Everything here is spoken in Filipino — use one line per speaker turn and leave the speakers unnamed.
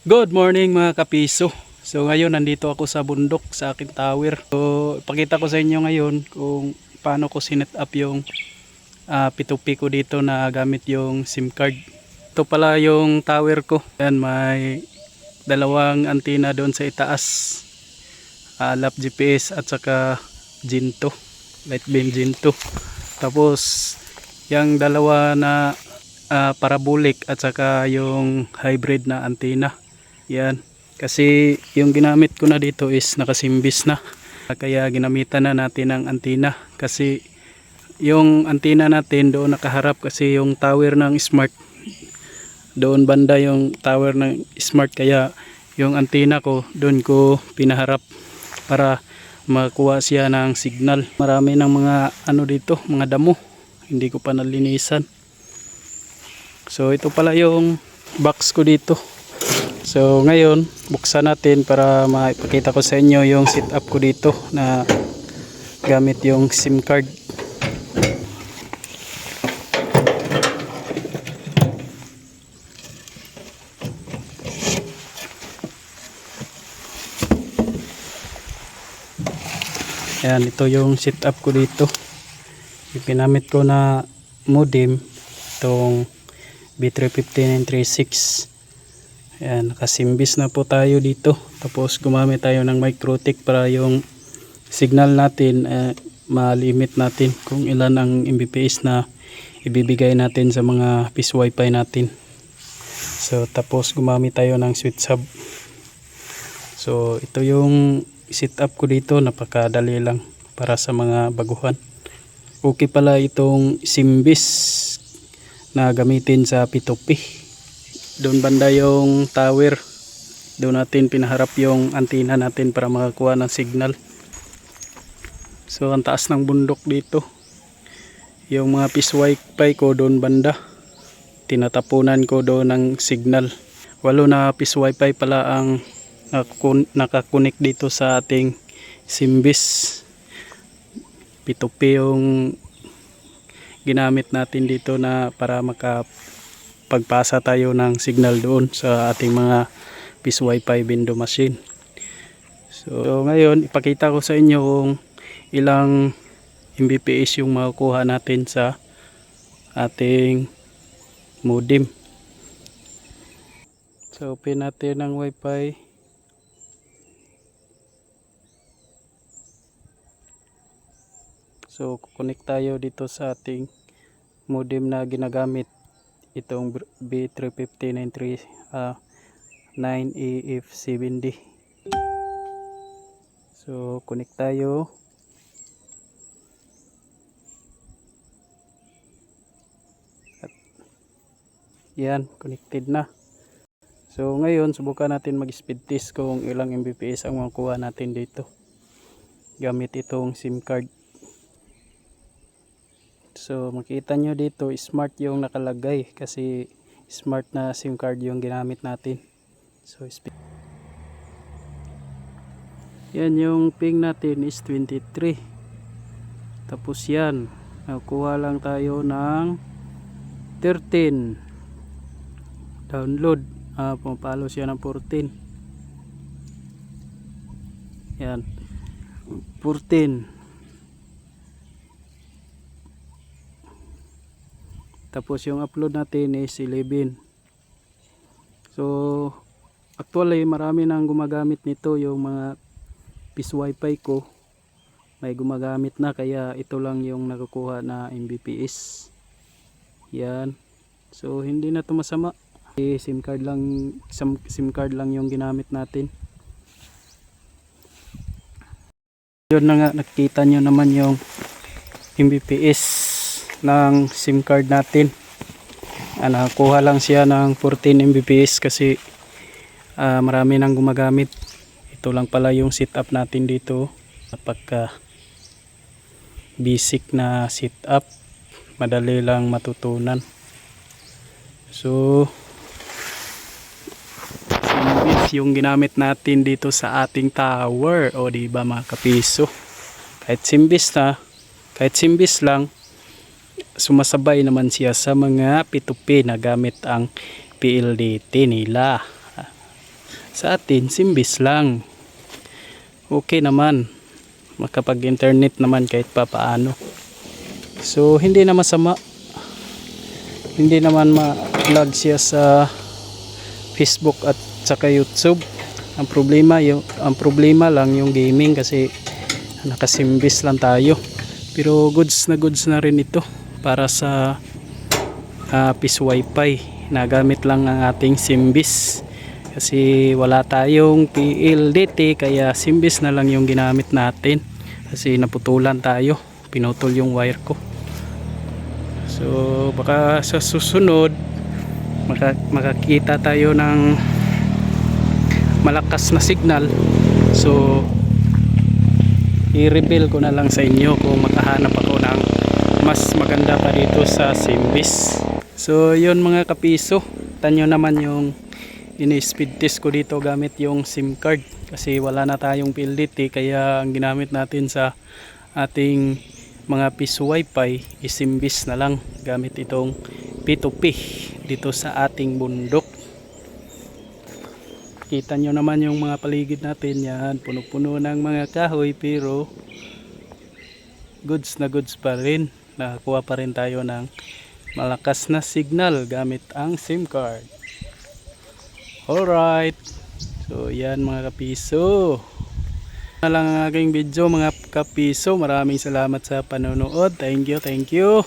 Good morning mga kapiso. So ngayon nandito ako sa bundok sa aking tower. So ipakita ko sa inyo ngayon kung paano ko sinet up yung P2P ko dito na gamit yung SIM card. Ito pala yung tower ko. Yan, may dalawang antenna doon sa itaas. LAP GPS at saka Ginto. Light beam Ginto. Tapos yung dalawa na parabolic at saka yung hybrid na antenna. Yan, kasi yung ginamit ko na dito is nakasimbis na, kaya ginamitan na natin ang antenna. Kasi yung antenna natin doon nakaharap, kasi yung tower ng smart doon banda, yung tower ng smart, kaya yung antenna ko doon ko pinaharap para makuha siya ng signal. Marami ng mga dito, mga damo, hindi ko pa nalinisan. So ito pala yung box ko dito. So ngayon buksan natin para maipakita ko sa inyo yung setup ko dito na gamit yung SIM card. Ayan, ito yung setup ko dito. Ipinamit ko na modem, itong B350-936. Ayan, nakasimbis na po tayo dito. Tapos gumamit tayo ng MikroTik para yung signal natin ma-limit natin kung ilan ang Mbps na ibibigay natin sa mga piece wifi natin. So tapos gumamit tayo ng switch hub. So ito yung setup ko dito, napakadali lang para sa mga baguhan. Okay pala itong simbis na gamitin sa P2P. Doon banda yung tower, doon natin pinaharap yung antenna natin para makakuha ng signal. So ang taas ng bundok dito, yung mga piece wifi ko doon banda, tinatapunan ko doon ng signal. 8 na piece wifi pala ang nakakunik dito sa ating simbis. P2P yung ginamit natin dito na para pagpasa tayo ng signal doon sa ating mga piece wifi window machine. So ngayon ipakita ko sa inyo kung ilang Mbps yung makukuha natin sa ating modem. So open natin ang wifi. So connect tayo dito sa ating modem na ginagamit, itong B350-939EF7D. So connect tayo. At yan, connected na. So ngayon subukan natin mag-speed test kung ilang Mbps ang makukuha natin dito gamit itong SIM card. So makita nyo dito, smart yung nakalagay kasi smart na SIM card yung ginamit natin. So yan, yung ping natin is 23. Tapos yan, nakuha lang tayo ng 13 download. Pumapalo siya ng 14. Yan, 14. Tapos yung upload natin is 11. So actually marami nang gumagamit nito, yung mga piece wifi ko may gumagamit na, kaya ito lang yung nakukuha na Mbps. Yan, so hindi na ito masama. SIM card lang yung ginamit natin. Yun na nga, nakita nyo naman yung Mbps ng SIM card natin. Nakakuha lang siya ng 14 Mbps kasi marami nang gumagamit. Ito lang pala yung setup natin dito. Napaka basic na setup, madali lang matutunan. So simbis yung ginamit natin dito sa ating tower. O diba mga kapiso, kahit simbis lang, sumasabay naman siya sa mga P2P na gamit ang PLDT nila. sa atin simbis lang. Okay naman, makapag-internet naman kahit pa paano. So hindi na masama, hindi naman ma-vlog siya sa Facebook at saka YouTube. Ang problema lang yung gaming kasi nakasimbis lang tayo. Pero goods na rin ito para sa Peace Wi-Fi. Nagamit lang ang ating simbis kasi wala tayong PLDT, kaya simbis na lang yung ginamit natin kasi naputulan tayo, pinutol yung wire ko. So baka sa susunod makakita tayo ng malakas na signal. So i-reveal ko na lang sa inyo kung makahanap ako ng mas maganda pa dito sa simbis. So yun mga kapiso, tanyo naman yung ini-speed test ko dito gamit yung SIM card kasi wala na tayong PLDT, kaya ang ginamit natin sa ating mga Peace Wi-Fi isimbis na lang gamit itong P2P dito sa ating bundok. Kita nyo naman yung mga paligid natin, yan puno-puno ng mga kahoy, pero goods na goods pa rin, nakakuha pa rin tayo ng malakas na signal gamit ang SIM card. Alright, so yan mga kapiso, na lang ang aking video mga kapiso. Maraming salamat sa panonood. Thank you.